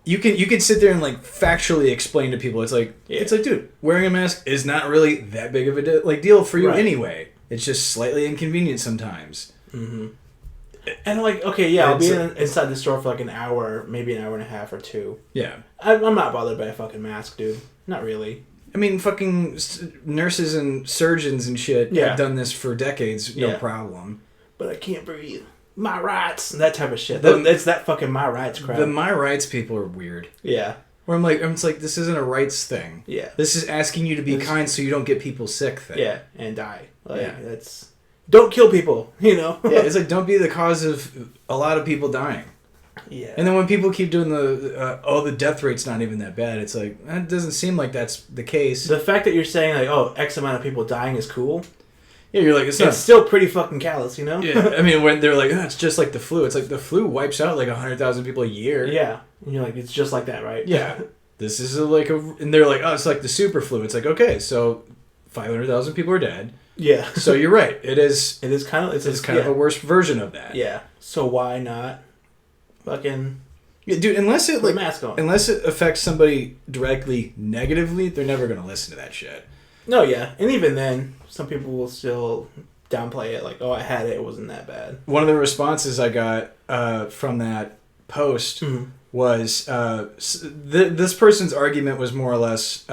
you can sit there and like factually explain to people. It's like dude, wearing a mask is not really that big of a deal for you anyway. It's just slightly inconvenient sometimes. Mm-hmm. And like, okay, yeah, I'll be inside the store for like an hour, maybe an hour and a half or two. Yeah. I'm not bothered by a fucking mask, dude. Not really. I mean, fucking nurses and surgeons and shit have done this for decades, no problem. But I can't breathe. My rights. That type of shit. It's that fucking my rights crap. The my rights people are weird. Yeah. Where it's like, this isn't a rights thing. Yeah. This is asking you to be kind so you don't get people sick thing. Yeah, and die. Like, that's... Don't kill people, you know? Yeah, it's like, don't be the cause of a lot of people dying. Yeah. And then when people keep doing the death rate's not even that bad, it's like, that doesn't seem like that's the case. The fact that you're saying, like, X amount of people dying is cool. Yeah, you're like, it's still pretty fucking callous, you know? Yeah, I mean, when they're like, it's just like the flu. It's like, the flu wipes out like 100,000 people a year. Yeah. And you're like, it's just like that, right? Yeah. This is and they're like, it's like the super flu. It's like, okay, so 500,000 people are dead. Yeah. So you're right. It is. It is kind of. It's kind of a worse version of that. Yeah. So why not? Fucking. Yeah, dude. Unless it like mask on. Unless it affects somebody directly negatively, they're never gonna listen to that shit. No, yeah, and even then, some people will still downplay it. Like, I had it. It wasn't that bad. One of the responses I got from that post was this person's argument was more or less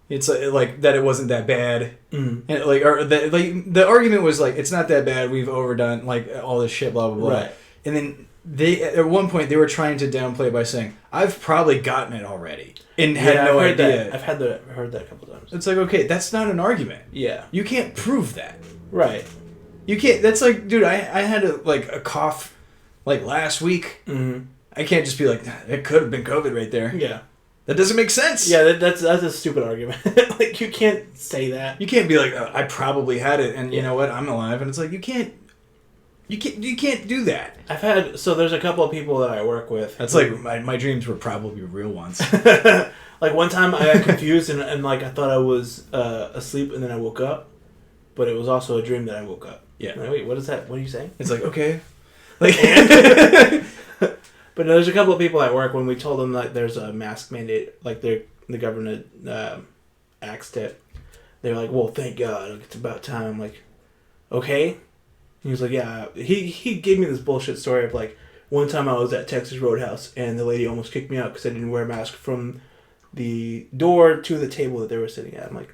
it's like that it wasn't that bad, and the argument was like it's not that bad, we've overdone like all this shit, blah blah blah, right. And then they at one point they were trying to downplay it by saying I've probably gotten it already and had no idea. I've heard that a couple times. It's like, okay, that's not an argument. Yeah, you can't prove that. Right. You can't. That's like, dude, I had a cough like last week. Mm-hmm. I can't just be like, it could have been COVID right there. Yeah. That doesn't make sense. Yeah, that's a stupid argument. Like, you can't say that. You can't be like, I probably had it, and you know what, I'm alive. And it's like, you can't do that. So there's a couple of people that I work with. That's like, my dreams were probably real ones. Like, one time I got confused, and like, I thought I was asleep, and then I woke up. But it was also a dream that I woke up. Yeah. Like, wait, what is that? What are you saying? It's like, okay. Like, but there's a couple of people at work when we told them that there's a mask mandate, like the government axed it. They were like, well, thank God, it's about time. I'm like, okay. He was like, yeah. He gave me this bullshit story of like, one time I was at Texas Roadhouse and the lady almost kicked me out because I didn't wear a mask from the door to the table that they were sitting at. I'm like,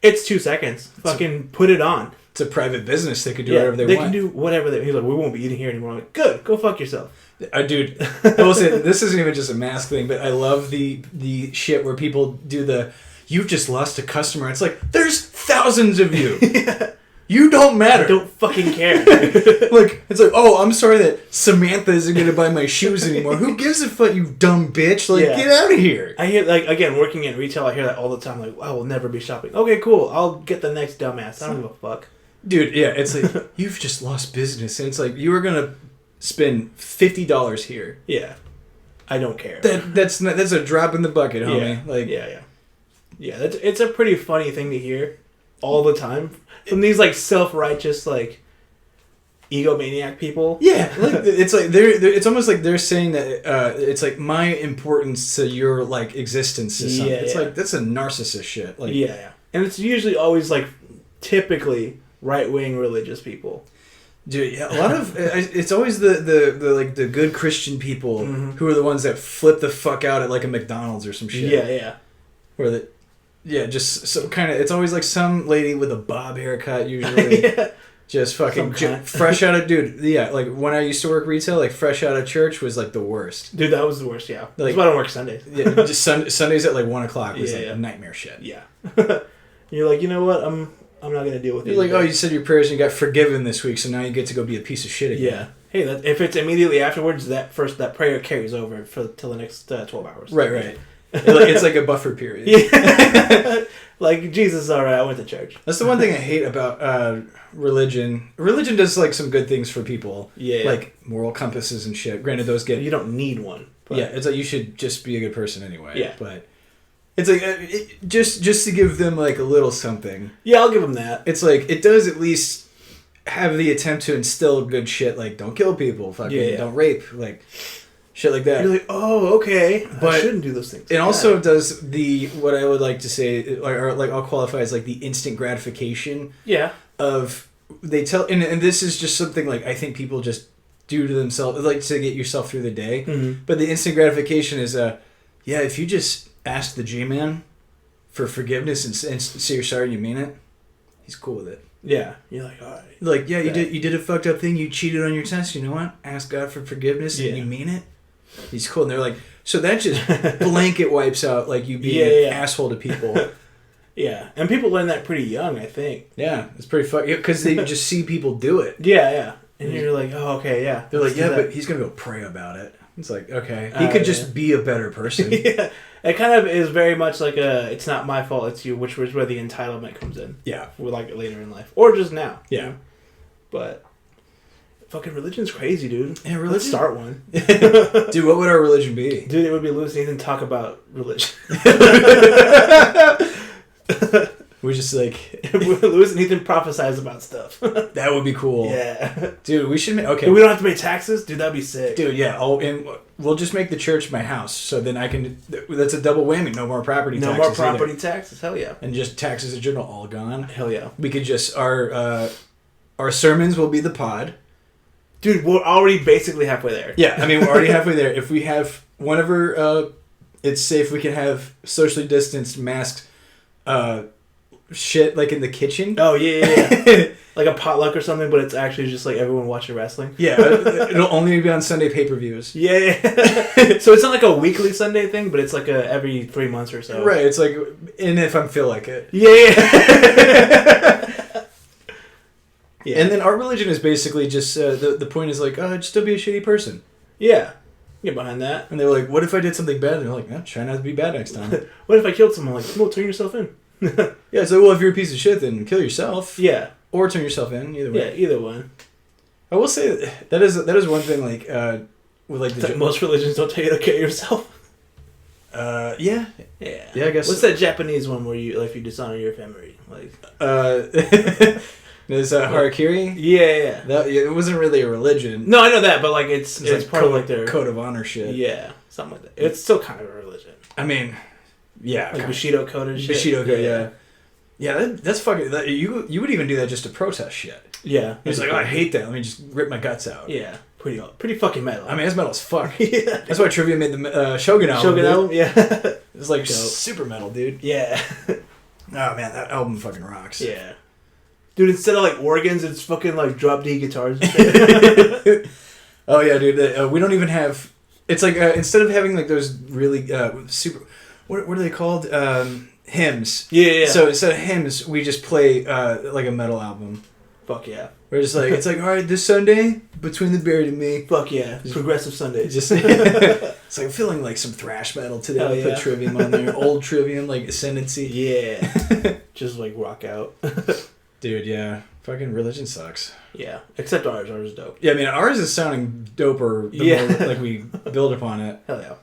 it's 2 seconds. Fucking put it on. It's a private business. They could do whatever they want. They can do whatever they... He's like, we won't be eating here anymore. I'm like, good. Go fuck yourself. Dude, I will say, this isn't even just a mask thing, but I love the shit where people do the, you've just lost a customer. It's like, there's thousands of you. Yeah. You don't matter. I don't fucking care. Like, it's like, oh, I'm sorry that Samantha isn't going to buy my shoes anymore. Who gives a fuck, you dumb bitch? Like, get out of here. I hear, like, again, working in retail, I hear that all the time. Like, I will never be shopping. Okay, cool. I'll get the next dumbass. I don't give a fuck. Dude, yeah, it's like, you've just lost business. And it's like, you were going to spend $50 here. Yeah. I don't care. That's a drop in the bucket, homie. Yeah. Like, yeah. It's a pretty funny thing to hear all the time. From these like self-righteous like egomaniac people. Yeah, like, it's like it's almost like they're saying that it's like my importance to your like existence is something. It's like that's a narcissist shit. Like and it's usually always like typically right-wing religious people. Dude, yeah, a lot of it's always the like the good Christian people who are the ones that flip the fuck out at like a McDonald's or some shit. Yeah. Or that. Yeah, just some kind of... It's always like some lady with a bob haircut, usually. Just fucking... fresh out of... Dude, yeah, like when I used to work retail, like fresh out of church was like the worst. Dude, that was the worst, yeah. Like, that's why I don't work Sundays. Yeah, just Sundays at like 1 o'clock was like nightmare shit. Yeah. You're like, you know what? I'm not going to deal with it. You're like, oh, you said your prayers and you got forgiven this week, so now you get to go be a piece of shit again. Yeah. Hey, if it's immediately afterwards, that prayer carries over till the next 12 hours. Right. It's like a buffer period. Yeah. Like, Jesus, all right, I went to church. That's the one thing I hate about religion. Religion does like some good things for people. Yeah. Like moral compasses and shit. Granted, those get... You don't need one. But... Yeah, it's like you should just be a good person anyway. Yeah. But it's like, just to give them like a little something. Yeah, I'll give them that. It's like, it does at least have the attempt to instill good shit. Like, don't kill people. Fucking don't rape. Like... Shit like that. You're like, oh, okay. But I shouldn't do those things. It also does what I would like to say, or like I'll qualify as like the instant gratification. Yeah. Of they tell, and this is just something like I think people just do to themselves, like to get yourself through the day. Mm-hmm. But the instant gratification is, if you just ask the G-man for forgiveness and say you're sorry and you mean it, he's cool with it. Yeah, you're like, all right. Like, yeah, you did a fucked up thing. You cheated on your test. You know what? Ask God for forgiveness and you mean it. He's cool. And they're like, so that just blanket wipes out like you being an asshole to people. Yeah, and people learn that pretty young, I think. Yeah, it's pretty funny because they just see people do it. Yeah. And you're like, oh, okay, yeah. They're like, but he's gonna go pray about it. It's like, okay, he could just be a better person. Yeah, it kind of is very much like it's not my fault, it's you, which was where the entitlement comes in. Yeah, like later in life or just now. Yeah, you know? But. Fucking religion's crazy, dude. Yeah, religion. Let's start one. Dude, what would our religion be? Dude, it would be Lewis and Ethan talk about religion. We're just like... Lewis and Ethan prophesize about stuff. That would be cool. Yeah. Dude, we should... Okay. And we don't have to pay taxes? Dude, that'd be sick. Dude, yeah. Oh, and we'll just make the church my house. So then I can... That's a double whammy. No more property taxes. No more property taxes. Hell yeah. And just taxes in general all gone. Hell yeah. We could just... Our sermons will be the pod. Dude, we're already basically halfway there. Yeah, I mean, we're already halfway there. If we have, whenever it's safe, we can have socially distanced, masked shit, like, in the kitchen. Oh, yeah. Like a potluck or something, but it's actually just, like, everyone watching wrestling. Yeah, it'll only be on Sunday pay-per-views. Yeah. So it's not like a weekly Sunday thing, but it's like every 3 months or so. Right, it's like, and if I feel like it. Yeah. Yeah. And then our religion is basically just, the point is like, just don't be a shitty person. Yeah. Get behind that. And they're like, what if I did something bad? And they're like, no, try not to be bad next time. What if I killed someone? Like, well, turn yourself in. Yeah, so, well, if you're a piece of shit, then kill yourself. Yeah. Or turn yourself in, either way. Yeah, either one. I will say, that is one thing, like, with, like, most religions don't tell you to kill yourself. Yeah. Yeah. Yeah, I guess. What's that Japanese one where you, like, if you dishonor your family? Like, there's Harakiri. Yeah. It wasn't really a religion. No, I know that, but, like, it's like part of, like, their code of honor shit. Yeah, something like that. It's still kind of a religion. I mean, yeah. Like Bushido code and shit. Bushido code, yeah. Yeah, that's fucking... you would even do that just to protest shit. Yeah. He's like, I hate that. Let me just rip my guts out. Yeah. Pretty fucking metal. I mean, it's metal as fuck. Yeah. That's why Trivia made the Shogun album. Shogun album, yeah. It's like super metal, dude. Yeah. Oh, man, that album fucking rocks. Yeah. Dude, instead of, like, organs, it's fucking, like, drop D guitars. Oh, yeah, dude. We don't even have... It's like, instead of having, like, those really super... What are they called? Hymns. Yeah. So instead of hymns, we just play, like, a metal album. Fuck yeah. We're just like, it's like, all right, this Sunday, Between the Buried and Me. Fuck yeah. Progressive Sundays. Just it's like, I'm feeling like some thrash metal today. I'll put Trivium on there. Old Trivium, like Ascendancy. Yeah. Just, like, rock out. Dude, yeah. Fucking religion sucks. Yeah. Except ours. Ours is dope. Yeah, I mean, ours is sounding doper the more, like, we build upon it. Hell yeah.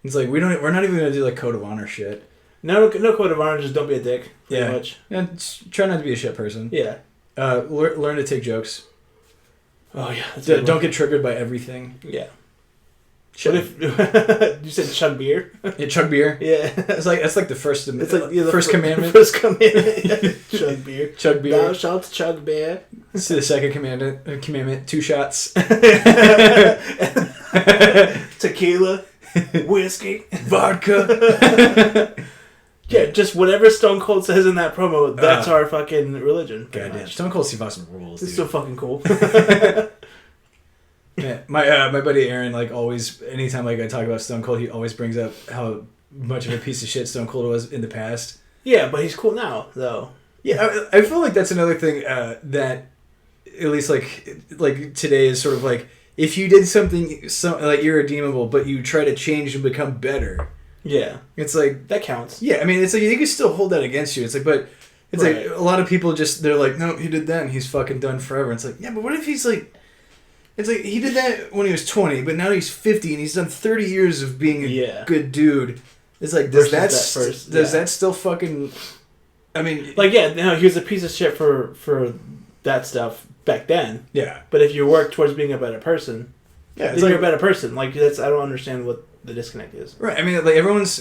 It's like, we're not even going to do, like, code of honor shit. No code of honor, just don't be a dick. Pretty much. Yeah, try not to be a shit person. Yeah. Learn to take jokes. Oh, yeah. Don't get triggered by everything. Yeah. What if you said chug beer? Yeah, chug beer. Yeah, that's like the first. It's like the first commandment. First commandment. Chug beer. Chug beer. Thou shalt chug beer. See the second commandment. Commandment: 2 shots. Tequila, whiskey, vodka. Yeah, just whatever Stone Cold says in that promo. That's our fucking religion. Goddamn, Stone Cold Steve Austin rules. It's so fucking cool. Yeah, my buddy Aaron, like, always, anytime, like, I talk about Stone Cold, he always brings up how much of a piece of shit Stone Cold was in the past. Yeah, but he's cool now, though. Yeah, I feel like that's another thing that, at least, like today, is sort of like, if you did something like irredeemable, but you try to change and become better. Yeah, it's like that counts. Yeah, I mean, it's like you can still hold that against you. It's like, but it's like a lot of people they're like, no, he did that, and he's fucking done forever. It's like, yeah, but what if he's like. It's like, he did that when he was 20, but now he's 50, and he's done 30 years of being a good dude. It's like, does that still fucking... I mean... Like, yeah, no, he was a piece of shit for that stuff back then. Yeah. But if you work towards being a better person, then you're a better person. Like, I don't understand what the disconnect is. Right, I mean, like, everyone's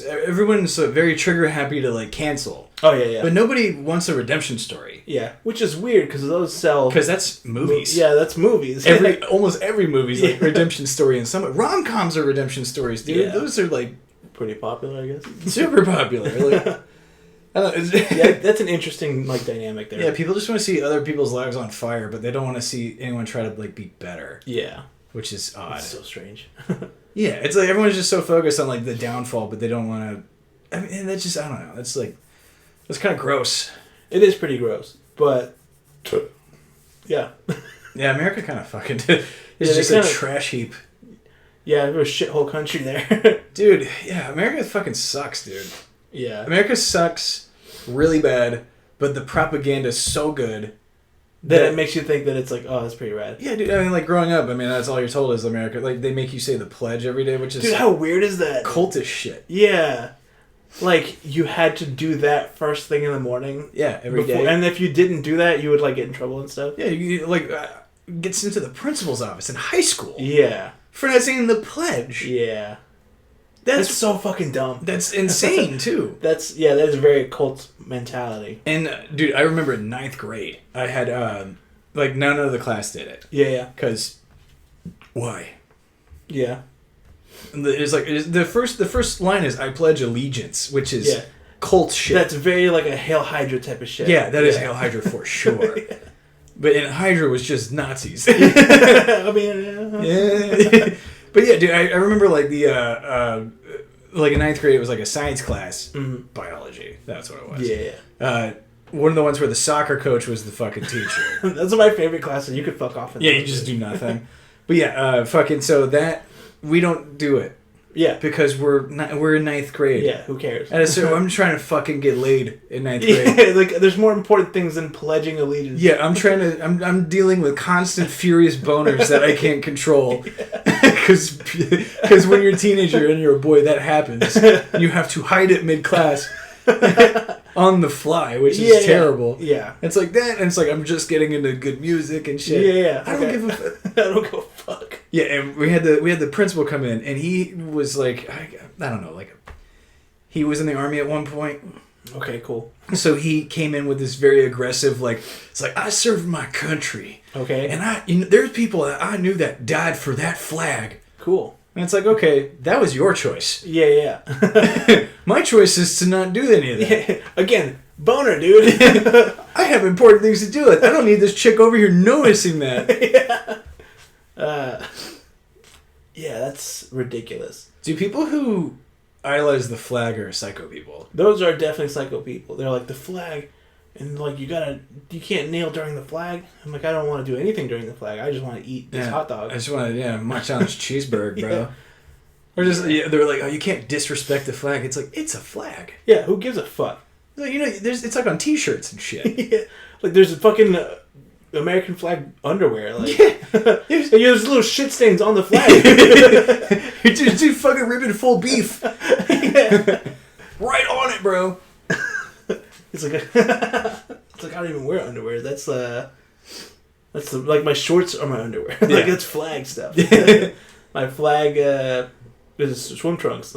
very trigger happy to, like, cancel. Oh, yeah. But nobody wants a redemption story. Yeah, which is weird, because those sell... Because that's movies. Yeah, that's movies. Almost every movie's, like, redemption story, and some... Rom-coms are redemption stories, dude. Yeah. Those are, like... Pretty popular, I guess. Super popular. Like, I don't know. Yeah, that's an interesting, like, dynamic there. Yeah, people just want to see other people's lives on fire, but they don't want to see anyone try to, like, be better. Yeah. Which is odd. It's so strange. Yeah, it's like everyone's just so focused on, like, the downfall, but they don't want to... I mean, that's just... I don't know. That's, like... That's kind of gross. It is pretty gross, but... Yeah. Yeah, America kind of fucking... It's just a trash heap. Yeah, there's a shithole country there. Dude, yeah, America fucking sucks, dude. Yeah. America sucks really bad, but the propaganda's so good... That it makes you think that it's like, oh, that's pretty rad. Yeah, dude, I mean, like, growing up, I mean, that's all you're told is America. Like, they make you say the pledge every day, which is... Dude, how weird is that? Cultish shit. Yeah. Like, you had to do that first thing in the morning. Yeah, every day. And if you didn't do that, you would, like, get in trouble and stuff. Yeah, you like, gets into the principal's office in high school. Yeah. For not saying the pledge. Yeah. That's so fucking dumb. That's insane, too. That is a very cult mentality. And, dude, I remember in 9th grade, I had, like, none of the class did it. Yeah. Because Why? Yeah. It's like the first line is "I pledge allegiance," which is cult shit. That's very like a Hail Hydra type of shit. Yeah, that is Hail Hydra for sure. But Hydra was just Nazis. I mean, yeah. But yeah, dude, I remember like the like in 9th grade, it was like a science class, biology. That's what it was. Yeah. One of the ones where the soccer coach was the fucking teacher. That's my favorite class, and you could fuck off. Yeah, you just do nothing. But yeah, fucking so that we don't do it. Yeah, because we're in 9th grade. Yeah, who cares? And so I'm trying to fucking get laid in 9th grade. Yeah, like there's more important things than pledging allegiance. Yeah, I'm dealing with constant furious boners that I can't control. Because when you're a teenager and you're a boy, that happens. You have to hide it mid-class on the fly, which is terrible. Yeah. It's like that, and it's like I'm just getting into good music and shit. Yeah. I don't give a I don't give a fuck. Yeah, and we had the principal come in, and he was like, I don't know, like he was in the army at one point. Okay, cool. So he came in with this very aggressive, like, it's like, I served my country. Okay. And there's people that I knew that died for that flag. Cool. And it's like, okay, that was your choice. Yeah. My choice is to not do any of that. Yeah. Again, boner, dude. I have important things to do. I don't need this chick over here noticing that. Yeah, that's ridiculous. Do people who idolize the flag are psycho people? Those are definitely psycho people. They're like, the flag, and like, you can't kneel during the flag. I'm like, I don't want to do anything during the flag. I just want to eat this hot dog. I just want to, munch on this cheeseburger, bro. Yeah. Or just, they're like, oh, you can't disrespect the flag. It's like, it's a flag. Yeah, who gives a fuck? Like, it's like on T-shirts and shit. Yeah. Like, there's a fucking American flag underwear. Like, there's little shit stains on the flag. You're too fucking ripping full beef. Right on it, bro. It's like I don't even wear underwear. That's like my shorts are my underwear. Like that's flag stuff. My flag is swim trunks.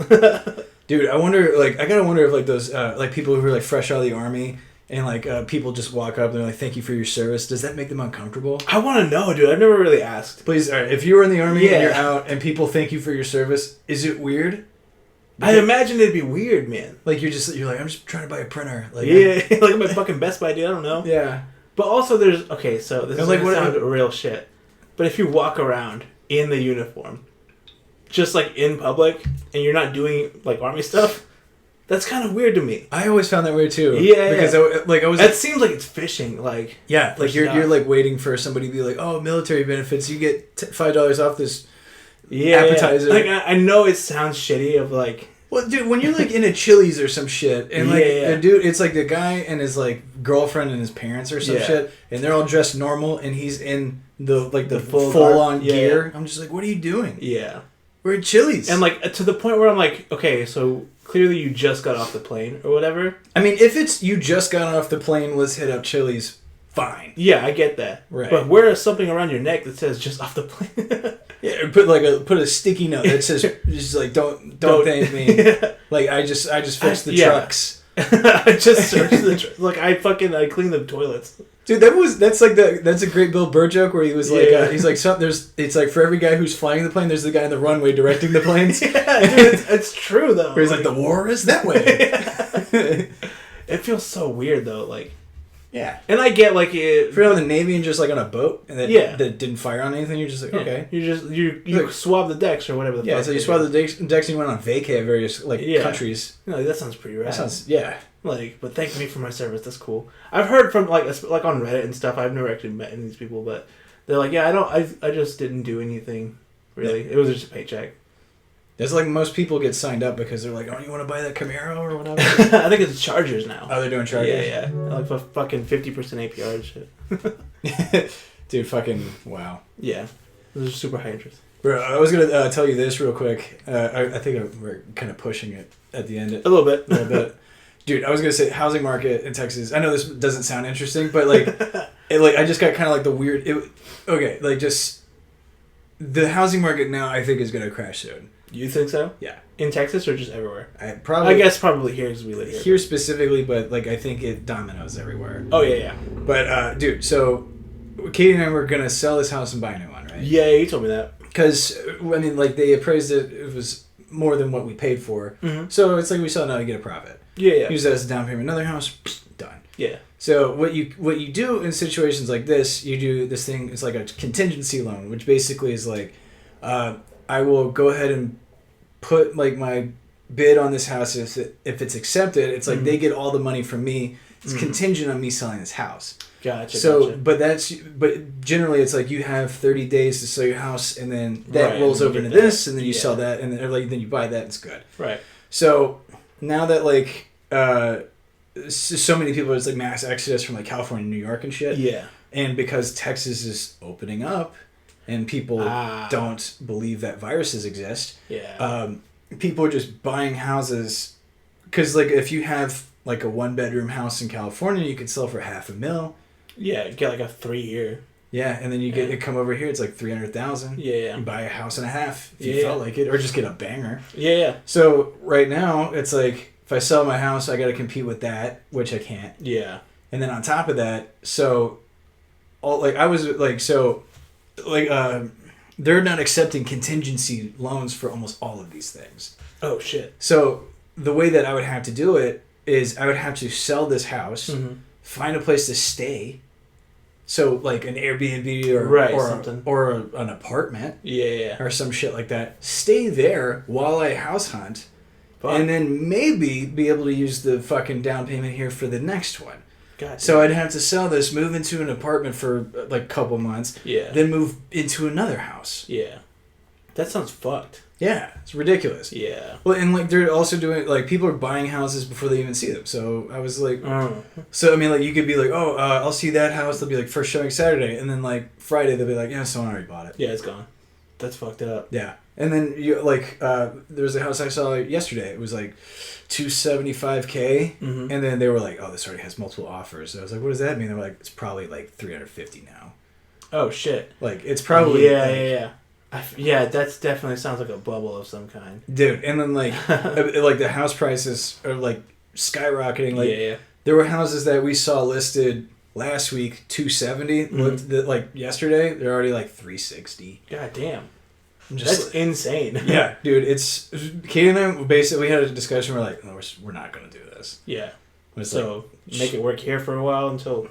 Dude, I gotta wonder if like those like people who are like fresh out of the army and like people just walk up and they're like, "Thank you for your service." Does that make them uncomfortable? I want to know, dude. I've never really asked. Please, all right, if you were in the army and you're out and people thank you for your service, is it weird? I imagine it'd be weird, man. Like you're like, I'm just trying to buy a printer. Like, like my fucking Best Buy, dude. I don't know. Yeah. But also, so this is like sound real shit. But if you walk around in the uniform, just like in public, and you're not doing like army stuff, that's kind of weird to me. I always found that weird too. Yeah. Because I was. It seems like it's fishing. Like like you're like waiting for somebody to be like, oh, military benefits, you get $5 off this. Appetizer. Like I know it sounds shitty of like. Well, dude, when you're like in a Chili's or some shit, and like a dude, it's like the guy and his like girlfriend and his parents or some shit, and they're all dressed normal, and he's in the full on gear. I'm just like, what are you doing? Yeah, we're at Chili's, and like to the point where I'm like, okay, so clearly you just got off the plane or whatever. I mean, if it's you just got off the plane, let's hit up Chili's. Fine. Yeah, I get that. Right. But wear something around your neck that says "just off the plane." Yeah, put a sticky note that says just like don't thank me. Yeah. Like I just fixed the trucks. I just searched the trucks. Like I cleaned the toilets. Dude, that's a great Bill Burr joke where he was like he's like it's like for every guy who's flying the plane, there's the guy in the runway directing the planes. Yeah, dude, it's true though. Where he's like the war is that way. It feels so weird though, like. Yeah, and I get like if you're on the Navy and just like on a boat and that didn't fire on anything, you're just like okay, you like, swab the decks or whatever. So you swab the decks and you went on vacay at various countries. No, that sounds pretty rad. That sounds like, but thank me for my service. That's cool. I've heard from like on Reddit and stuff. I've never actually met any of these people, but they're like, I just didn't do anything really. It was just a paycheck. It's like most people get signed up because they're like, oh, you want to buy that Camaro or whatever? I think it's Chargers now. Oh, they're doing Chargers? Yeah. Like for fucking 50% APR and shit. Dude, fucking wow. Yeah. Those are super high interest. Bro, I was going to tell you this real quick. I think we're kind of pushing it at the end. A little bit. Dude, I was going to say housing market in Texas. I know this doesn't sound interesting, but like, I just got kind of like the weird... just the housing market now I think is going to crash soon. You think so? Yeah. In Texas or just everywhere? I guess probably here because we live here. Here specifically, but like I think it dominoes everywhere. Oh, yeah. But, dude, so Katie and I were going to sell this house and buy a new one, right? Yeah, you told me that. Because, I mean, like, they appraised it was more than what we paid for. Mm-hmm. So it's like we saw now you get a profit. Yeah. Use that as a down payment. Another house, done. Yeah. So what you do in situations like this, you do this thing, it's like a contingency loan, which basically is like, I will go ahead and put, like, my bid on this house. If it's accepted, it's like they get all the money from me. It's contingent on me selling this house. Gotcha. So, but generally it's like you have 30 days to sell your house, and then that rolls over into this, and then you sell that, and then you buy that. It's good. Right. So now that like so many people, it's like mass exodus from like California, New York, and shit. Yeah. And because Texas is opening up, and people don't believe that viruses exist. Yeah. People are just buying houses because like if you have like a 1-bedroom house in California, you could sell for $500,000. Yeah, get like a 3-year. Yeah, and then you get it come over here. It's like $300,000. Yeah. You buy a house and a half if you felt like it, or just get a banger. Yeah. So right now it's like if I sell my house, I got to compete with that, which I can't. Yeah. And then on top of that, so all like I was like so like they're not accepting contingency loans for almost all of these things. Oh shit. So the way that I would have to do it is I would have to sell this house, find a place to stay. So like an Airbnb or an apartment. Yeah. Or some shit like that. Stay there while I house hunt. And then maybe be able to use the fucking down payment here for the next one. So I'd have to sell this, move into an apartment for like a couple months. Yeah. Then move into another house. Yeah. That sounds fucked. Yeah, it's ridiculous. Yeah. Well, and like they're also doing like people are buying houses before they even see them. So I was like, so I mean, like you could be like, oh, I'll see that house. They'll be like first showing Saturday, and then like Friday they'll be like, yeah, someone already bought it. Yeah, it's gone. That's fucked up. Yeah, and then you like there was a house I saw yesterday. It was like $275K, and then they were like, oh, this already has multiple offers. So I was like, what does that mean? They were like, it's probably like $350 now. Oh shit! Like it's probably yeah. Yeah, that definitely sounds like a bubble of some kind. Dude, and then like like the house prices are like skyrocketing. Like there were houses that we saw listed last week $270. Like yesterday, they're already like $360. God damn. That's insane. Yeah, dude, it's Katie and I basically had a discussion. We're like, no, we're not gonna do this. Yeah. So like, make it work here for a while until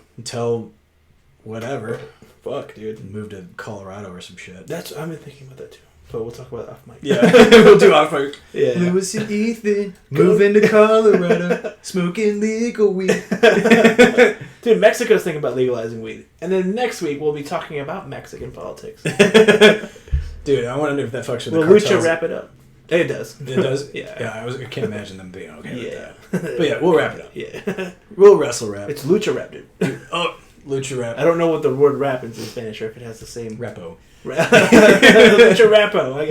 whatever. Fuck, dude. Move to Colorado or some shit. I've been thinking about that too. But we'll talk about it off mic. Yeah, we'll do off mic. Yeah. Lewis and Ethan moving to Colorado, smoking legal weed. Dude, Mexico's thinking about legalizing weed, and then next week we'll be talking about Mexican politics. Dude, I want to know if that fucks with the cartels. Will Lucha wrap it up? It does. It does? Yeah. I can't imagine them being okay with that. But yeah, we'll wrap it up. Yeah. We'll wrestle rap. It's Lucha rap, dude. Oh, Lucha rap. I don't know what the word rap is in Spanish, or if it has the same... Rapo. Lucha rapo, I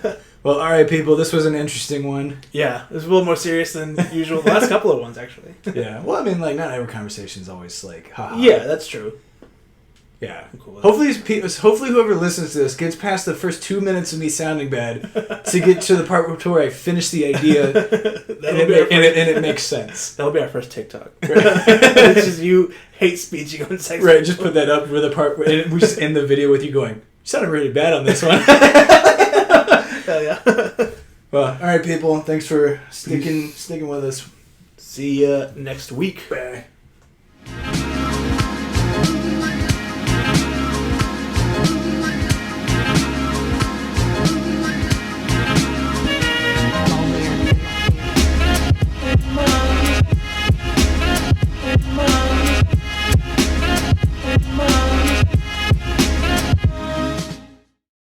guess. Well, alright, people. This was an interesting one. Yeah. It was a little more serious than usual. The last couple of ones, actually. Yeah. Well, I mean, like, not every conversation is always like, haha. Yeah, that's true. Yeah. Cool. Hopefully whoever listens to this gets past the first 2 minutes of me sounding bad to get to the part where I finish the idea and it makes sense. That'll be our first TikTok. It's just you hate speeching on sex. Right, just put that up with the part where we just end the video with you going, you sounded really bad on this one. Hell yeah. Well, alright people, thanks for sticking with us. See ya next week. Bye.